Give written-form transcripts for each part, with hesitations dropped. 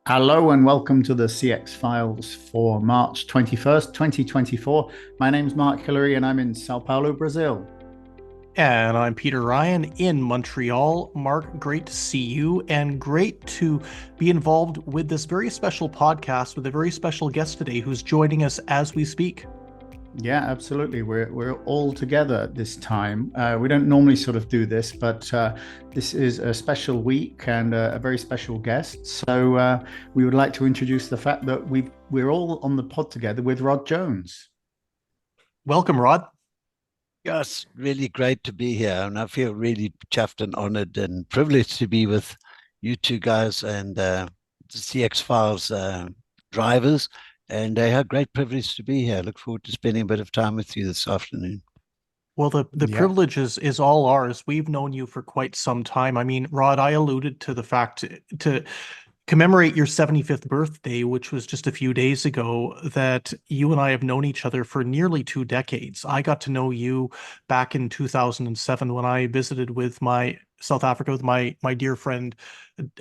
Hello and welcome to the CX Files for March 21st, 2024. My name's Mark Hillary and I'm in Sao Paulo, Brazil. And I'm Peter Ryan in Montreal. Mark, great to see you and great to be involved with this very special podcast with a very special guest today who's joining us as we speak. Yeah, absolutely. We're all together this time. We don't normally sort of do this, but this is a special week and a very special guest. So we would like to introduce the fact that we're all on the pod together with Rod Jones. Welcome, Rod. Yes, really great to be here. And I feel really chuffed and honored and privileged to be with you two guys and the CX Files drivers. And I had great privilege to be here. Look forward to spending a bit of time with you this afternoon. Well, the Yeah. privilege is all ours. We've known you for quite some time. I mean, Rod, I alluded to the fact to commemorate your 75th birthday, which was just a few days ago, that you and I have known each other for nearly 2 decades. I got to know you back in 2007 when I visited with my South Africa with my dear friend,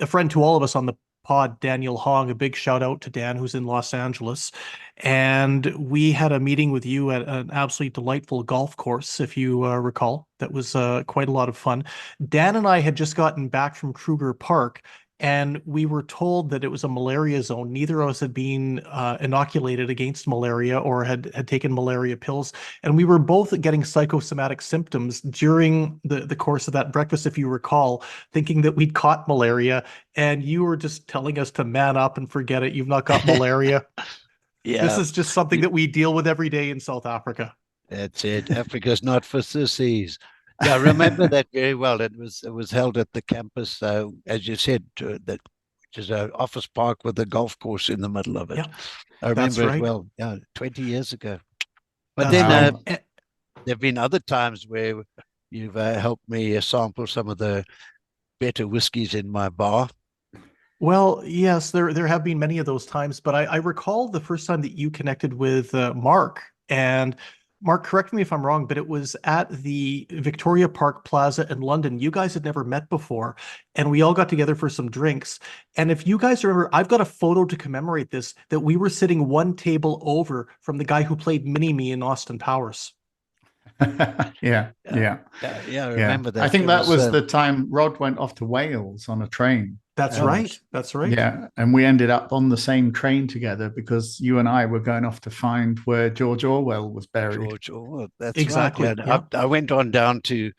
a friend to all of us on the pod, Daniel Hong. A big shout out to Dan, who's in Los Angeles. And we had a meeting with you at an absolutely delightful golf course, if you recall. That was quite a lot of fun. Dan and I had just gotten back from Kruger Park, and we were told that it was a malaria zone. Neither of us had been inoculated against malaria or had taken malaria pills. And we were both getting psychosomatic symptoms during the course of that breakfast, if you recall, thinking that we'd caught malaria. And you were just telling us to man up and forget it. You've not got malaria. Yeah, This is just something that we deal with every day in South Africa. that's it. Africa's not for sissies. Yeah, I remember that very well. It was held at the campus, as you said, that which is an office park with a golf course in the middle of it. Yeah, I that's remember it right. well. Yeah, 20 years ago. But That's then right. Wow. there have been other times where you've helped me sample some of the better whiskies in my bar. Well, yes, there have been many of those times, but I recall the first time that you connected with Mark. And Mark, correct me if I'm wrong, but it was at the Victoria Park Plaza in London. You guys had never met before, and we all got together for some drinks. And if you guys remember, I've got a photo to commemorate this, that we were sitting one table over from the guy who played Mini-Me in Austin Powers. Yeah, Yeah, yeah, yeah, I yeah. remember I that. think It that was was the time Rod went off to Wales on a train. That's oh, And right. That's right. yeah, and we ended up on the same train together because you and I were going off to find where George Orwell was buried. George. Oh, that's right. Yeah, Exactly. Yeah. I went on down to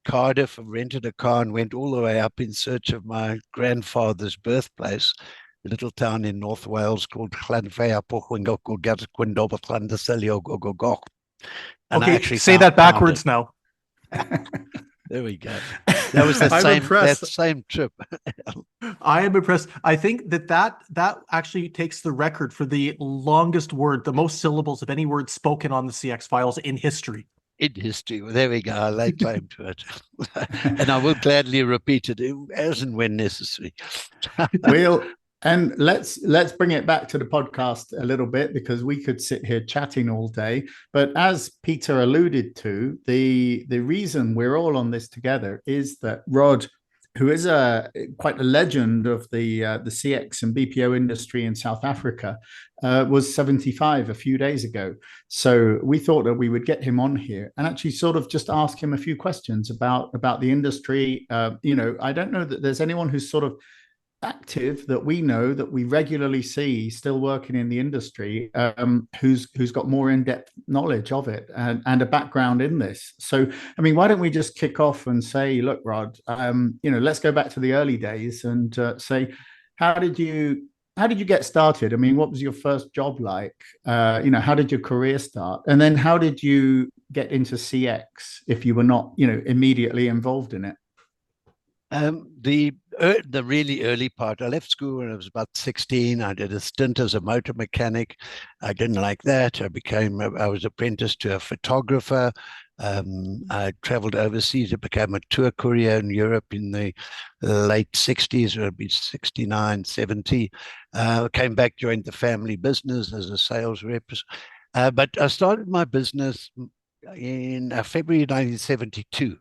Cardiff and rented a car and went all the way up in search of my grandfather's birthplace, a little town in North Wales called Llanfairpwllgwyngyllgogerychwyndobathlandasiliogogogoch. And I Okay, actually say found, that found it. backwards now. There we go. That was the I'm same that impressed. same trip. I am impressed. I think that actually takes the record for the longest word, the most syllables of any word spoken on the CX files in history. In history. Well, there we go. I lay claim to it. And I will gladly repeat it as and when necessary. We'll and let's bring it back to the podcast a little bit because we could sit here chatting all day. But as Peter alluded to, the reason we're all on this together is that Rod, who is a quite a legend of the CX and BPO industry in South Africa, was 75 a few days ago. So we thought that we would get him on here and actually sort of just ask him a few questions about the industry. I don't know that there's anyone who's sort of active that we know that we regularly see still working in the industry, who's got more in-depth knowledge of it and a background in this. So I mean, why don't we just kick off and say, look, Rod, let's go back to the early days and say, how did you get started? I mean, what was your first job like? How did your career start? And then how did you get into CX if you were not, immediately involved in it? The really early part, I left school when I was about 16. I did a stint as a motor mechanic. I didn't like that. I was apprenticed to a photographer. I traveled overseas. I became a tour courier in Europe in the late 60s, or it'd be 69, 70. Came back, joined the family business as a sales rep. But I started my business in February 1972.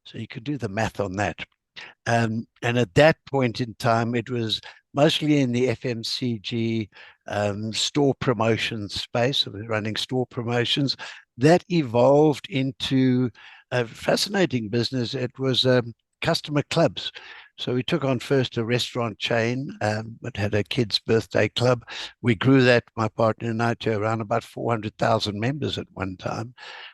So you could do the math on that. And at that point in time, it was mostly in the FMCG store promotion space. I was running store promotions. That evolved into a fascinating business. It was customer clubs. So we took on first a restaurant chain that had a kids' birthday club. We grew that, my partner and I, to around about 400,000 members at one time.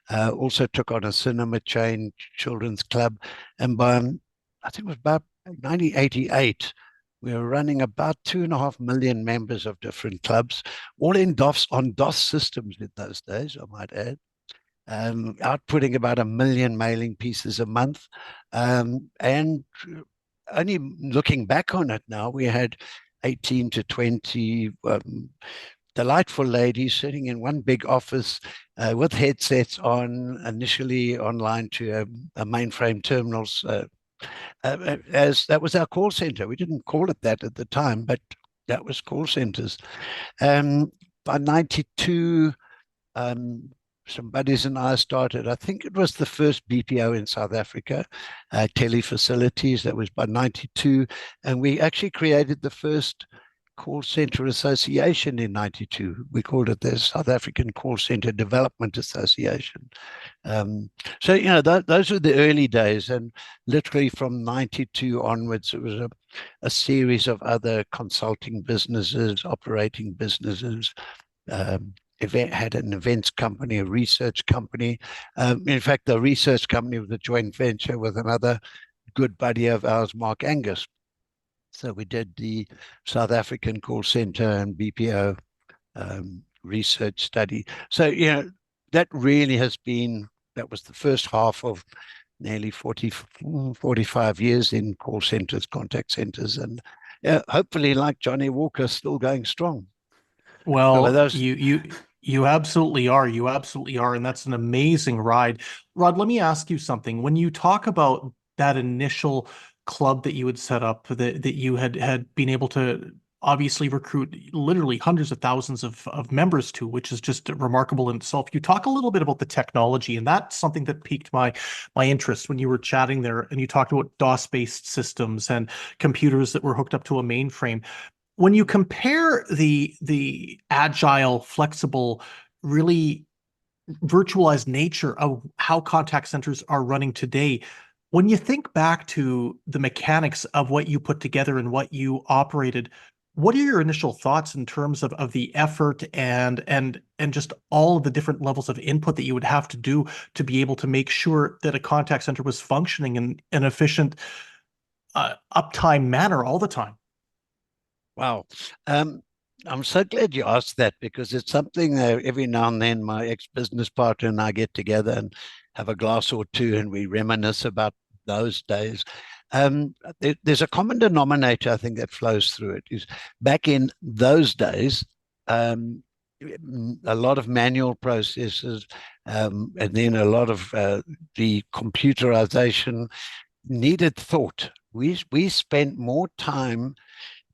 Also took on a cinema chain, children's club. And by, I think it was about 1988, we were running about 2.5 million members of different clubs, all in on DOS systems in those days, I might add. Outputting about 1 million mailing pieces a month. And only looking back on it now, we had 18 to 20 delightful ladies sitting in one big office with headsets on, initially online to a mainframe terminals, as that was our call center. We didn't call it that at the time, but that was call centers. By 92, some buddies and I started, I think it was the first BPO in South Africa, Telefacilities. That was by 92. And we actually created the first call center association in 92. We called it the South African Call Center Development Association. So, those were the early days. And literally from 92 onwards, it was a series of other consulting businesses, operating businesses, had an events company, a research company. In fact, the research company was a joint venture with another good buddy of ours, Mark Angus. So we did the South African call center and BPO research study. So, that really that was the first half of nearly 45 years in call centers, contact centers, and hopefully, like Johnny Walker, still going strong. Well, you absolutely are. You absolutely are. And that's an amazing ride. Rod, let me ask you something. When you talk about that initial club that you had set up, that you had been able to obviously recruit literally hundreds of thousands of members to, which is just remarkable in itself. You talk a little bit about the technology, and that's something that piqued my interest when you were chatting there, and you talked about DOS-based systems and computers that were hooked up to a mainframe. When you compare the agile, flexible, really virtualized nature of how contact centers are running today, when you think back to the mechanics of what you put together and what you operated, what are your initial thoughts in terms of the effort and just all of the different levels of input that you would have to do to be able to make sure that a contact center was functioning in an efficient, uptime manner all the time? Wow. I'm so glad you asked that, because it's something that every now and then my ex-business partner and I get together and have a glass or two and we reminisce about those days. There's a common denominator, I think, that flows through it. Is back in those days, a lot of manual processes, and then a lot of the computerization needed thought. We spent more time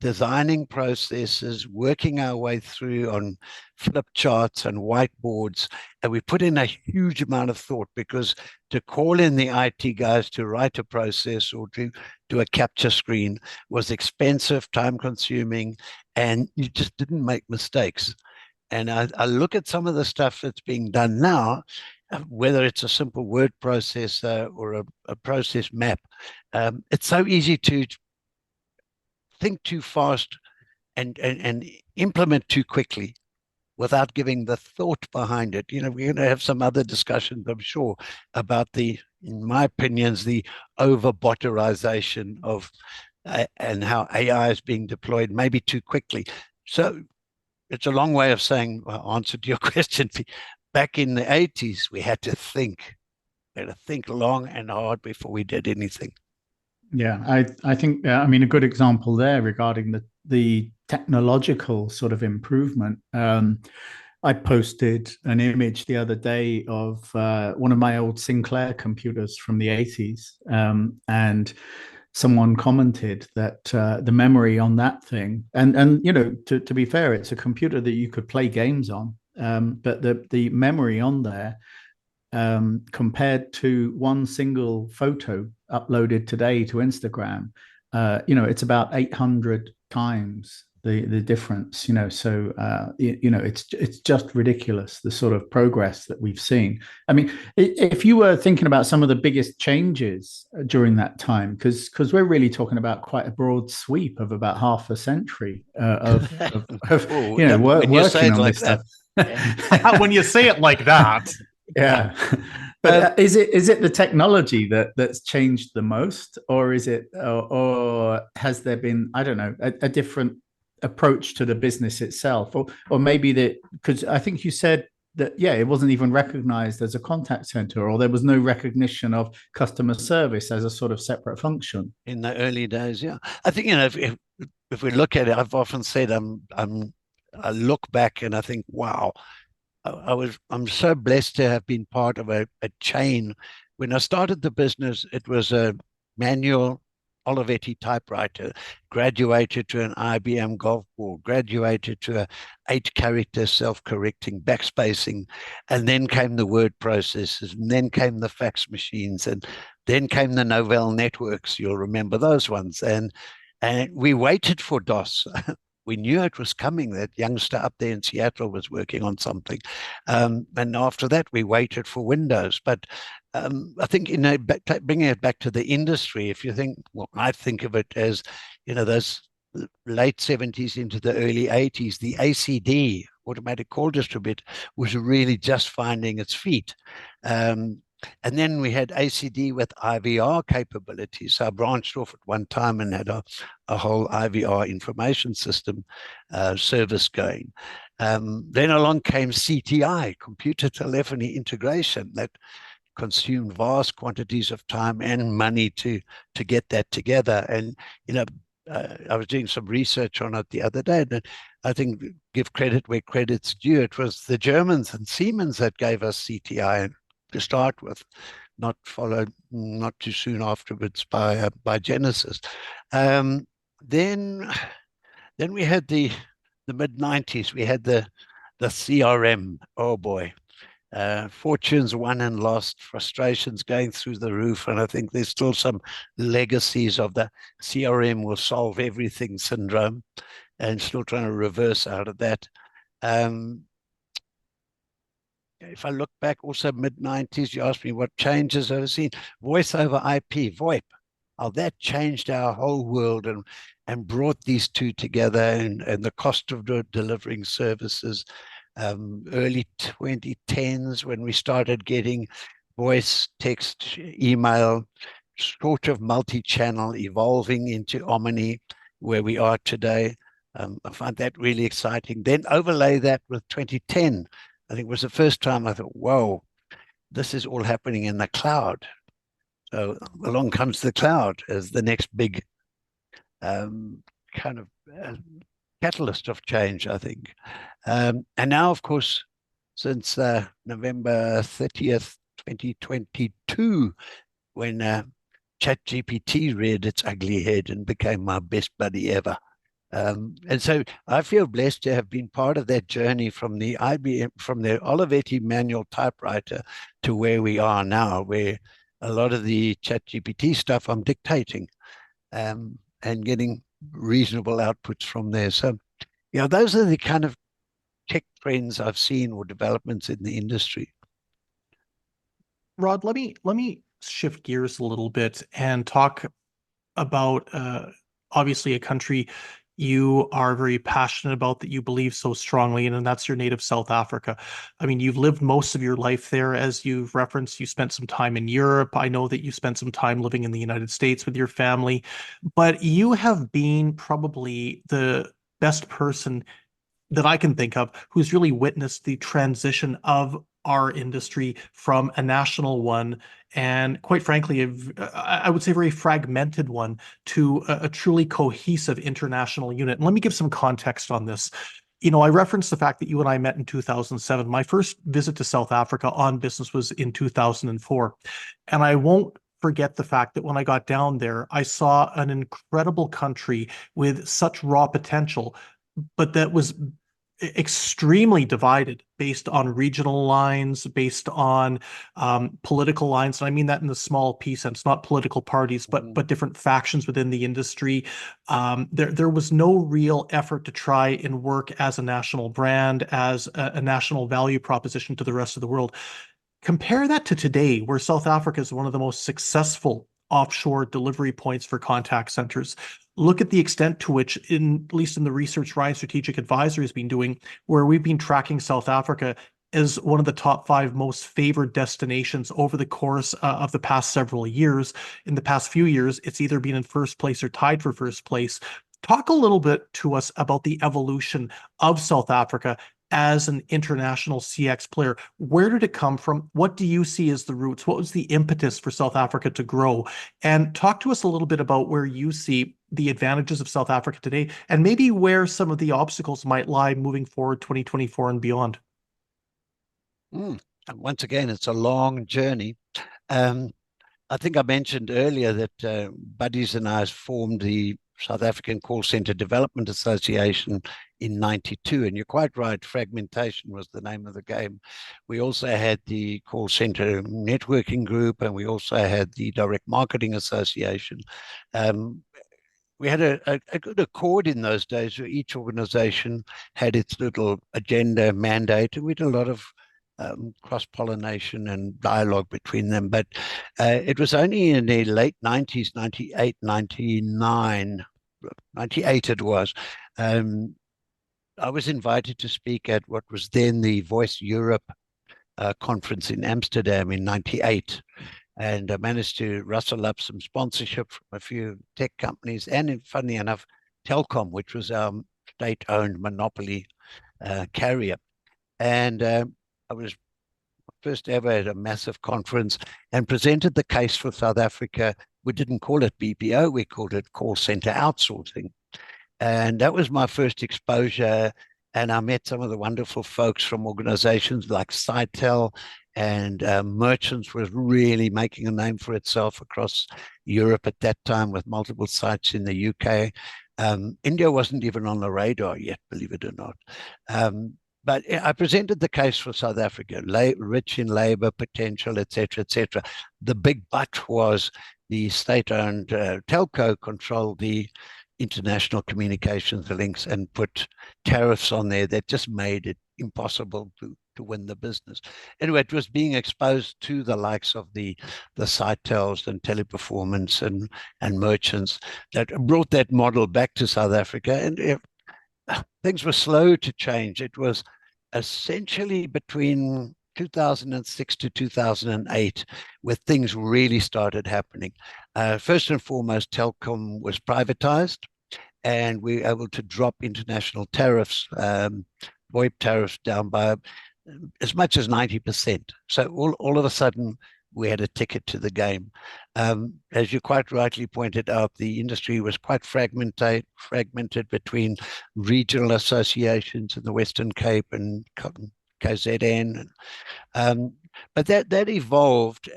designing processes, working our way through on flip charts and whiteboards. And we put in a huge amount of thought, because to call in the IT guys to write a process or to do a capture screen was expensive, time consuming, and you just didn't make mistakes. And I look at some of the stuff that's being done now, whether it's a simple word processor or a process map. It's so easy to think too fast and implement too quickly without giving the thought behind it. We're going to have some other discussions, I'm sure, about in my opinions, the over-botterization of and how AI is being deployed maybe too quickly. So it's a long way of saying, answer to your question. Back in the 80s, we had to think. We had to think long and hard before we did anything. Yeah, I think, I mean, a good example there regarding the technological sort of improvement. I posted an image the other day of one of my old Sinclair computers from the 80s, and someone commented that the memory on that thing, and to be fair, it's a computer that you could play games on, but the memory on there compared to one single photo uploaded today to Instagram, it's about 800 times the difference. So it's just ridiculous, the sort of progress that we've seen. I mean, if you were thinking about some of the biggest changes during that time, because we're really talking about quite a broad sweep of about half a century working on like this stuff. When you say it like that. Yeah. But is it the technology that's changed the most, or is it, or has there been, I don't know, a different approach to the business itself, or maybe that, because I think you said that, yeah, it wasn't even recognized as a contact center, or there was no recognition of customer service as a sort of separate function in the early days. Yeah, I think if we look at it, I've often said I look back and I think, wow, I'm so blessed to have been part of a chain. When I started the business, it was a manual Olivetti typewriter, graduated to an IBM golf ball, graduated to a 8-character self-correcting backspacing, and then came the word processors, and then came the fax machines, and then came the Novell networks. You'll remember those ones. And we waited for DOS. We knew it was coming. That youngster up there in Seattle was working on something. And after that, we waited for Windows. But I think, bringing it back to the industry, if you think, well, I think of it as, those late 70s into the early 80s, the ACD, automatic call distributor, was really just finding its feet. And then we had ACD with IVR capabilities. So I branched off at one time and had a whole IVR information system service going. Then along came CTI, computer telephony integration, that consumed vast quantities of time and money to get that together. And, I was doing some research on it the other day, and I think, give credit where credit's due, it was the Germans and Siemens that gave us CTI to start with, not followed not too soon afterwards by Genesis. Then we had the mid-90s. We had the CRM. Oh boy, fortunes won and lost, frustrations going through the roof, and I think there's still some legacies of the CRM will solve everything syndrome, and still trying to reverse out of that. If I look back, also mid-90s, you asked me what changes I've seen. Voice over IP, VoIP, how that changed our whole world and brought these two together, and the cost of delivering services. Early 2010s, when we started getting voice, text, email, sort of multi-channel, evolving into Omni, where we are today. I find that really exciting. Then overlay that with 2010. I think it was the first time I thought, whoa, this is all happening in the cloud. So along comes the cloud as the next big kind of catalyst of change, I think. And now, of course, since November 30th, 2022, when ChatGPT reared its ugly head and became my best buddy ever. And so I feel blessed to have been part of that journey from the Olivetti manual typewriter to where we are now, where a lot of the ChatGPT stuff I'm dictating and getting reasonable outputs from there. So, those are the kind of tech trends I've seen, or developments in the industry. Rod, let me shift gears a little bit and talk about obviously a country you are very passionate about, that you believe so strongly in, and that's your native South Africa. I mean, you've lived most of your life there, as you've referenced. You spent some time in Europe. I know that you spent some time living in the United States with your family, but you have been probably the best person that I can think of who's really witnessed the transition of our industry from a national one, and quite frankly, I would say very fragmented one, to a truly cohesive international unit. And let me give some context on this. I referenced the fact that you and I met in 2007. My first visit to South Africa on business was in 2004. And I won't forget the fact that when I got down there, I saw an incredible country with such raw potential, but that was extremely divided based on regional lines, based on political lines. And I mean that in the small p sense, not political parties, but different factions within the industry. There was no real effort to try and work as a national brand, as a national value proposition to the rest of the world. Compare that to today, where South Africa is one of the most successful offshore delivery points for contact centers. Look at the extent to which, at least in the research Ryan Strategic Advisory has been doing, where we've been tracking South Africa as one of the top 5 most favored destinations over the course of the past several years. In the past few years, it's either been in first place or tied for first place. Talk a little bit to us about the evolution of South Africa as an international CX player. Where did it come from? What do you see as the roots? What was the impetus for South Africa to grow? And talk to us a little bit about where you see the advantages of South Africa today, and maybe where some of the obstacles might lie moving forward 2024 and beyond. Once again, it's a long journey. I think I mentioned earlier that Buddies and I formed the South African Call Center Development Association in '92, and you're quite right, fragmentation was the name of the game. We also had the Call Center Networking Group, and we also had the Direct Marketing Association. We had a good accord in those days where each organization had its little agenda mandate, and we did a lot of cross-pollination and dialogue between them. But it was only in the late 90s, 98, 99, 98 it was, I was invited to speak at what was then the Voice Europe conference in Amsterdam in 98. And I managed to rustle up some sponsorship from a few tech companies, and funny enough, Telkom, which was our state-owned monopoly carrier. And I was first ever at a massive conference and presented the case for South Africa. We didn't call it BPO, we called it call center outsourcing. And that was my first exposure. And I met some of the wonderful folks from organizations like Sitel, and Merchants was really making a name for itself across Europe at that time with multiple sites in the UK. India wasn't even on the radar yet, believe it or not. But I presented the case for South Africa, rich in labor potential, et cetera, et cetera. The big but was the state-owned telco controlled the international communications links and put tariffs on there that just made it impossible to win the business. Anyway, it was being exposed to the likes of the Sitels and Teleperformance and Merchants that brought that model back to South Africa. And things were slow to change. It was essentially between 2006 to 2008 where things really started happening. First and foremost, Telkom was privatized, and we were able to drop international tariffs, VoIP tariffs down by as much as 90%. So all of a sudden, we had a ticket to the game. As you quite rightly pointed out, the industry was quite fragmented between regional associations in the Western Cape and KZN. But that evolved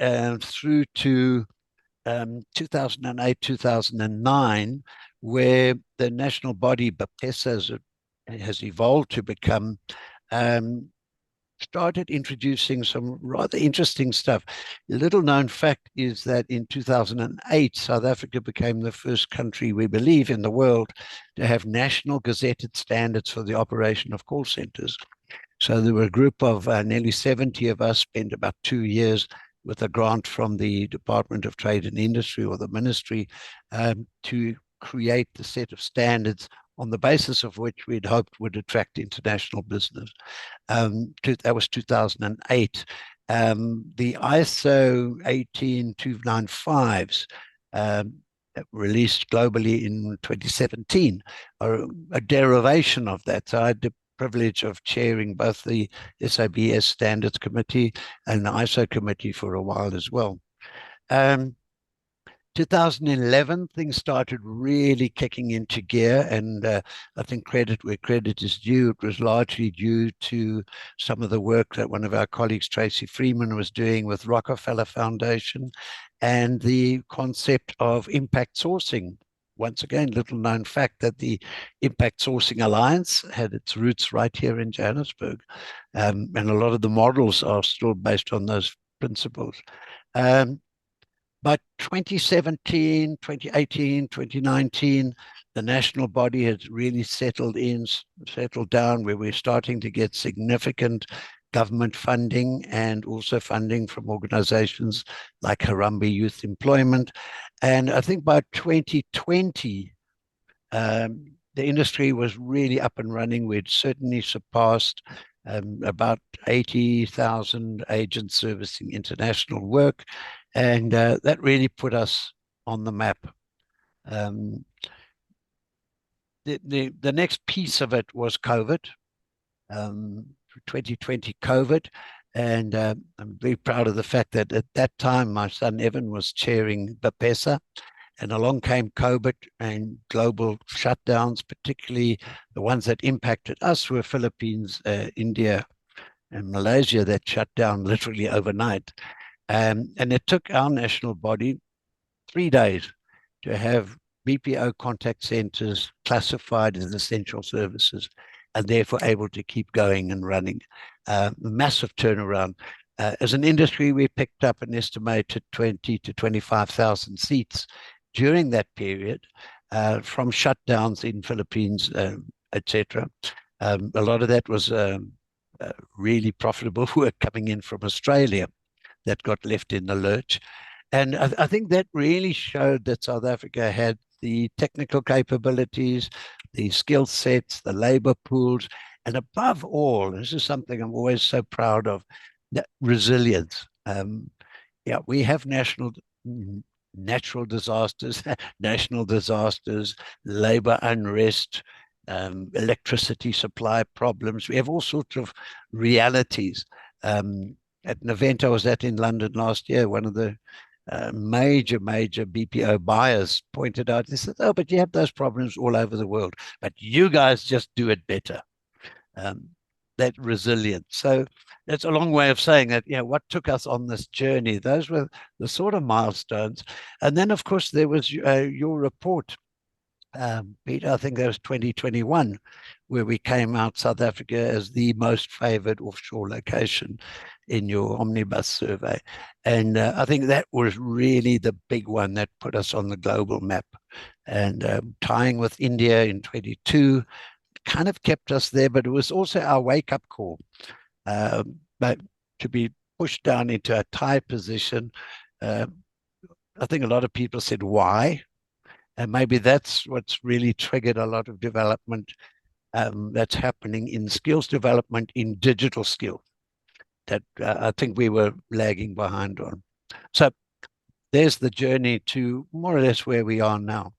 through to 2008, 2009, where the national body, BAPESA, has evolved to become started introducing some rather interesting stuff. A little known fact is that in 2008, South Africa became the first country, we believe, in the world to have national gazetted standards for the operation of call centers. So there were a group of nearly 70 of us, spent about 2 years with a grant from the Department of Trade and Industry, or the ministry, to create the set of standards on the basis of which we'd hoped would attract international business. That was 2008. The ISO 18295s released globally in 2017 are a derivation of that. So I had the privilege of chairing both the SABS Standards Committee and the ISO Committee for a while as well. 2011, things started really kicking into gear, and I think credit where credit is due. It was largely due to some of the work that one of our colleagues, Tracy Freeman, was doing with Rockefeller Foundation, and the concept of impact sourcing once again, little known fact that the Impact Sourcing Alliance had its roots right here in Johannesburg. And a lot of the models are still based on those principles. But 2017, 2018, 2019, the national body has really settled down, where we're starting to get significant government funding and also funding from organizations like Harambee Youth Employment. And I think by 2020, the industry was really up and running. We'd certainly surpassed about 80,000 agents servicing international work. And that really put us on the map. The next piece of it was COVID. 2020 COVID. And I'm very proud of the fact that at that time, my son Evan was chairing BAPESA, and along came COVID and global shutdowns, particularly the ones that impacted us were Philippines, India, and Malaysia, that shut down literally overnight. And it took our national body 3 days to have BPO contact centers classified as essential services, and therefore able to keep going and running. Massive turnaround. As an industry, we picked up an estimated 20 to 25,000 seats during that period from shutdowns in Philippines, etc. A lot of that was really profitable work coming in from Australia that got left in the lurch. And I think that really showed that South Africa had the technical capabilities, the skill sets, the labor pools, and above all, this is something I'm always so proud of, that resilience. Yeah, we have natural disasters, national disasters, labor unrest, electricity supply problems. We have all sorts of realities. At an event I was at in London last year, one of the major BPO buyers pointed out, they said, oh, but you have those problems all over the world, but you guys just do it better. That resilience. So that's a long way of saying that, what took us on this journey, those were the sort of milestones. And then, of course, there was your report, Peter, I think that was 2021, where we came out South Africa as the most favored offshore location in your omnibus survey. And I think that was really the big one that put us on the global map. And tying with India in 22 kind of kept us there, but it was also our wake-up call. But to be pushed down into a tie position, I think a lot of people said, why? And maybe that's what's really triggered a lot of development that's happening in skills development, in digital skill, that I think we were lagging behind on. So there's the journey to more or less where we are now.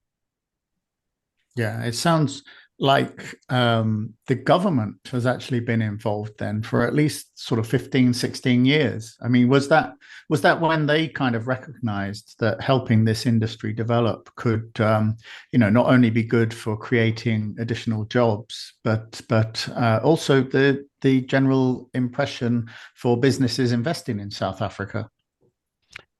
Yeah, it sounds like the government has actually been involved then for at least sort of 15, 16 years. I mean, was that when they kind of recognized that helping this industry develop could, not only be good for creating additional jobs, but also the general impression for businesses investing in South Africa?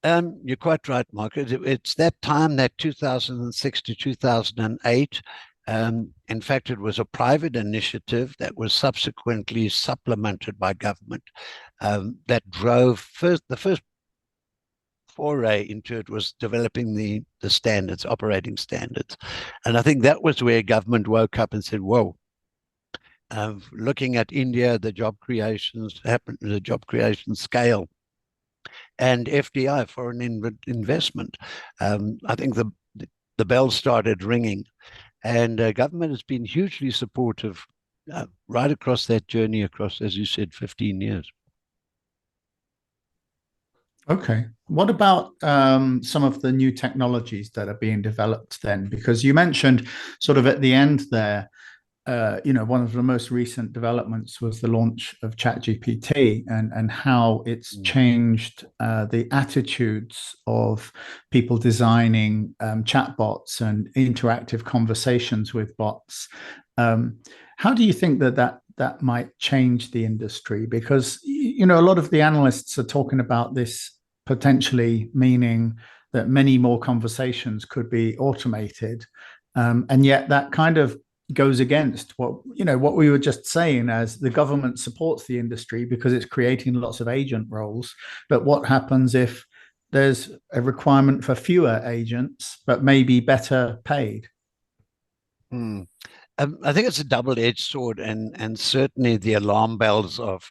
You're quite right, Mark. It's that time, that 2006 to 2008. In fact, it was a private initiative that was subsequently supplemented by government that drove the first foray into it was developing the standards, operating standards. And I think that was where government woke up and said, whoa, looking at India, the job creation scale, and FDI, foreign investment, I think the bell started ringing. And government has been hugely supportive right across that journey, across, as you said, 15 years. Okay. What about some of the new technologies that are being developed then? Because you mentioned sort of at the end there, one of the most recent developments was the launch of ChatGPT and how it's changed the attitudes of people designing chatbots and interactive conversations with bots. How do you think that might change the industry? Because, a lot of the analysts are talking about this potentially meaning that many more conversations could be automated. And yet that kind of goes against what we were just saying, as the government supports the industry because it's creating lots of agent roles. But what happens if there's a requirement for fewer agents, but maybe better paid? I think it's a double-edged sword, and certainly the alarm bells of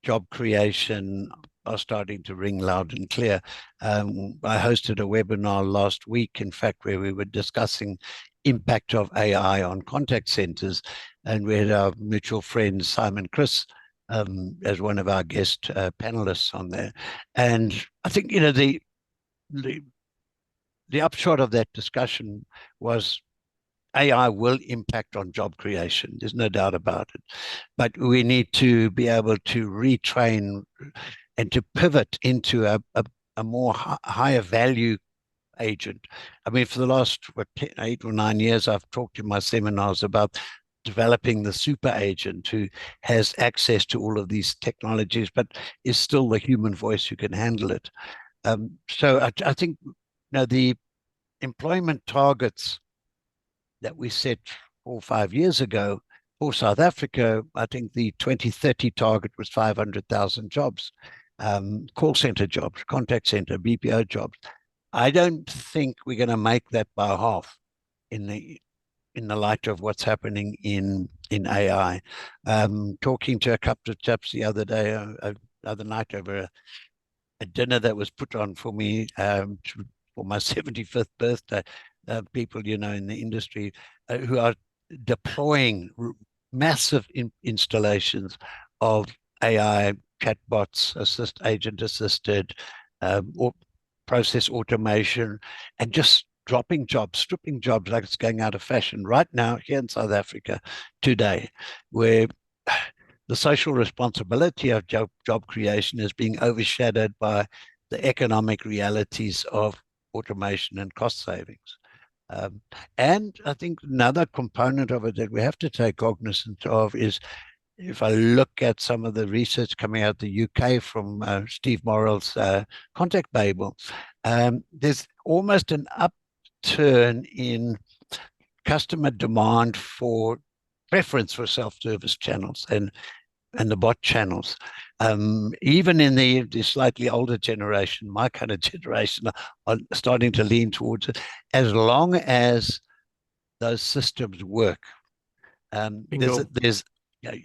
job creation are starting to ring loud and clear. I hosted a webinar last week, in fact, where we were discussing impact of AI on contact centers, and we had our mutual friend Simon Chris as one of our guest panelists on there. And I think the upshot of that discussion was AI will impact on job creation. There's no doubt about it. But we need to be able to retrain and to pivot into a more higher value agent. I mean, for the last 8 or 9 years, I've talked in my seminars about developing the super agent who has access to all of these technologies, but is still the human voice who can handle it. So I think the employment targets that we set 4 or 5 years ago for South Africa, I think the 2030 target was 500,000 jobs, call center jobs, contact center, BPO jobs. I don't think we're going to make that by half in the light of what's happening in AI. Talking to a couple of chaps the other night over a dinner that was put on for me for my 75th birthday. People in the industry who are deploying massive installations of AI chatbots, agent assisted, or process automation, and just dropping jobs, stripping jobs like it's going out of fashion right now here in South Africa today, where the social responsibility of job creation is being overshadowed by the economic realities of automation and cost savings. And I think another component of it that we have to take cognizance of is, if I look at some of the research coming out of the UK from Steve Morrell's Contact Babel, there's almost an upturn in customer demand for preference for self-service channels and the bot channels. Even in the slightly older generation, my kind of generation, are starting to lean towards it, as long as those systems work. There's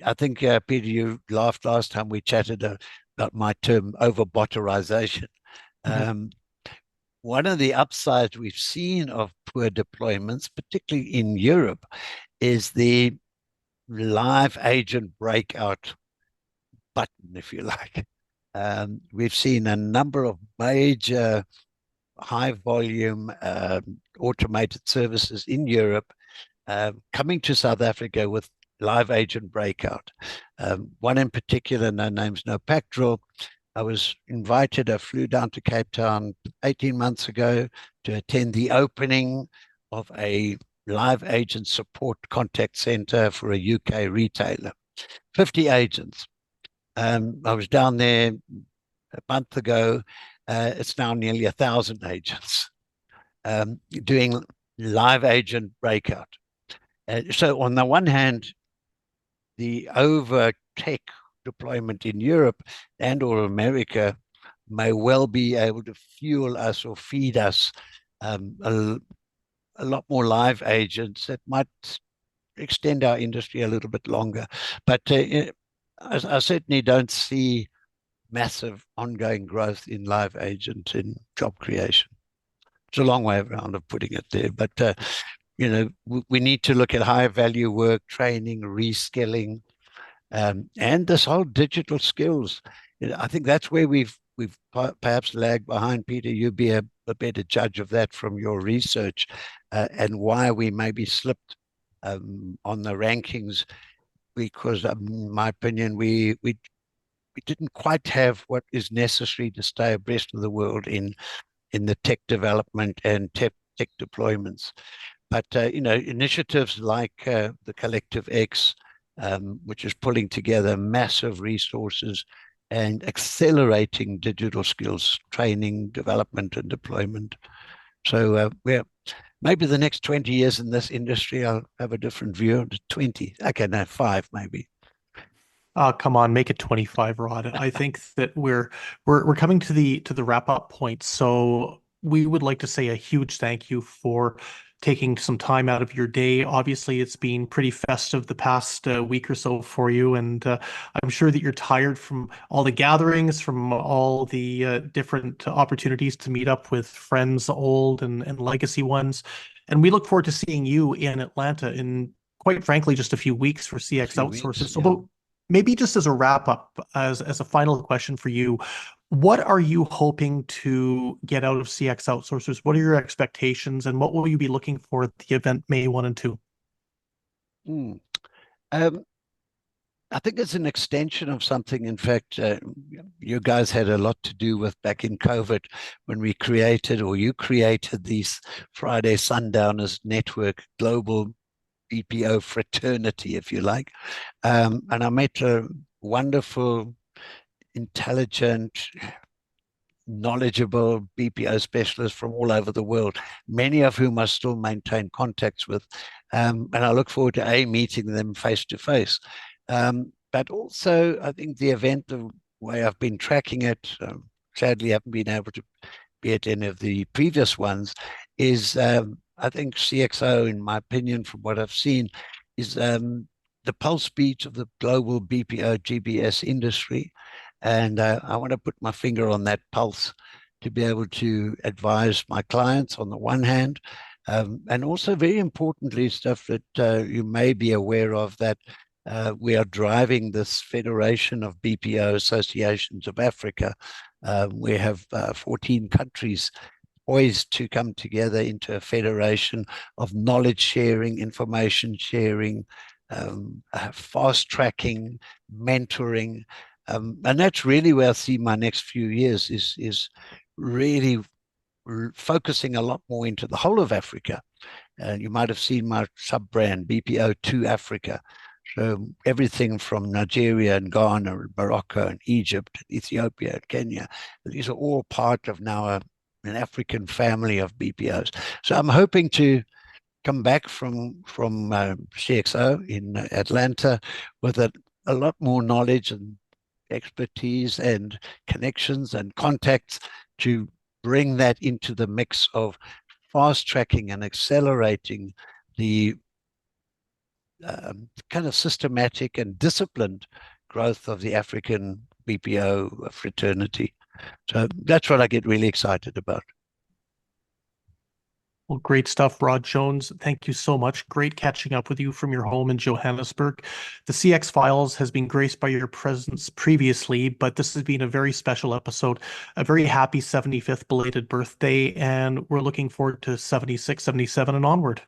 I think, Peter, you laughed last time we chatted about my term over-botterization. One of the upsides we've seen of poor deployments, particularly in Europe, is the live agent breakout button, if you like. We've seen a number of major high volume automated services in Europe coming to South Africa with live agent breakout. One in particular, no names, no pactoral. I was invited, I flew down to Cape Town 18 months ago to attend the opening of a live agent support contact center for a UK retailer. 50 agents. I was down there a month ago. It's now nearly 1,000 agents doing live agent breakout. So on the one hand, the over tech deployment in Europe and or America may well be able to fuel us or feed us a lot more live agents that might extend our industry a little bit longer. But I certainly don't see massive ongoing growth in live agent in job creation. It's a long way around of putting it there, but we need to look at higher value work, training, reskilling, and this whole digital skills. I think that's where we've perhaps lagged behind. Peter, you'd be a better judge of that from your research, and why we maybe slipped on the rankings, because in my opinion, we didn't quite have what is necessary to stay abreast of the world in the tech development and tech deployments. But initiatives like the Collective X, which is pulling together massive resources and accelerating digital skills training, development, and deployment. So maybe the next 20 years in this industry, I'll have a different view. 20, okay, no, 5 maybe. Come on, make it 25, Rod. I think that we're coming to the wrap up point. So we would like to say a huge thank you for taking some time out of your day. Obviously, it's been pretty festive the past week or so for you, and I'm sure that you're tired from all the gatherings, from all the different opportunities to meet up with friends, old and legacy ones. And we look forward to seeing you in Atlanta in, quite frankly, just a few weeks for CX Outsourcers. So, Yeah. maybe just as a wrap up, as a final question for you, what are you hoping to get out of CX Outsourcers? What are your expectations, and what will you be looking for at the event May 1 and 2? I think it's an extension of something. In fact, you guys had a lot to do with back in COVID when we created, or you created, these Friday Sundowners Network global BPO fraternity, if you like. And I met a wonderful, intelligent, knowledgeable BPO specialists from all over the world, many of whom I still maintain contacts with. And I look forward to meeting them face to face. But also, I think the event, the way I've been tracking it, sadly haven't been able to be at any of the previous ones, is I think CXO, in my opinion, from what I've seen, is the pulse beat of the global BPO GBS industry. And I want to put my finger on that pulse to be able to advise my clients on the one hand, and also very importantly, stuff that you may be aware of, that we are driving this Federation of BPO Associations of Africa. We have 14 countries poised to come together into a federation of knowledge sharing, information sharing, fast tracking, mentoring. And that's really where I see my next few years is really focusing a lot more into the whole of Africa. And you might have seen my sub-brand, BPO2 Africa. So everything from Nigeria and Ghana and Morocco and Egypt, Ethiopia and Kenya, these are all part of now an African family of BPOs. So I'm hoping to come back from CXO in Atlanta with a lot more knowledge and expertise and connections and contacts to bring that into the mix of fast tracking and accelerating the kind of systematic and disciplined growth of the African BPO fraternity. So that's what I get really excited about. Well, great stuff, Rod Jones. Thank you so much. Great catching up with you from your home in Johannesburg. The CX Files has been graced by your presence previously, but this has been a very special episode, a very happy 75th belated birthday, and we're looking forward to 76, 77 and onward.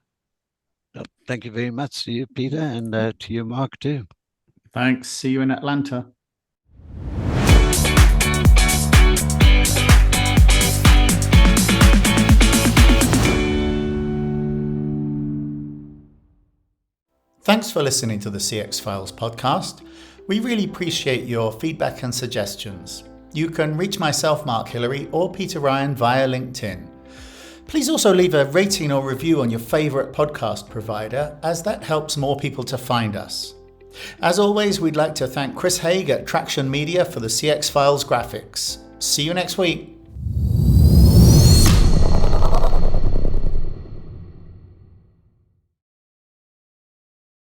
Thank you very much to you, Peter, and to you, Mark, too. Thanks. See you in Atlanta. Thanks for listening to the CX Files podcast. We really appreciate your feedback and suggestions. You can reach myself, Mark Hillary, or Peter Ryan via LinkedIn. Please also leave a rating or review on your favorite podcast provider, as that helps more people to find us. As always, we'd like to thank Chris Haig at Traction Media for the CX Files graphics. See you next week.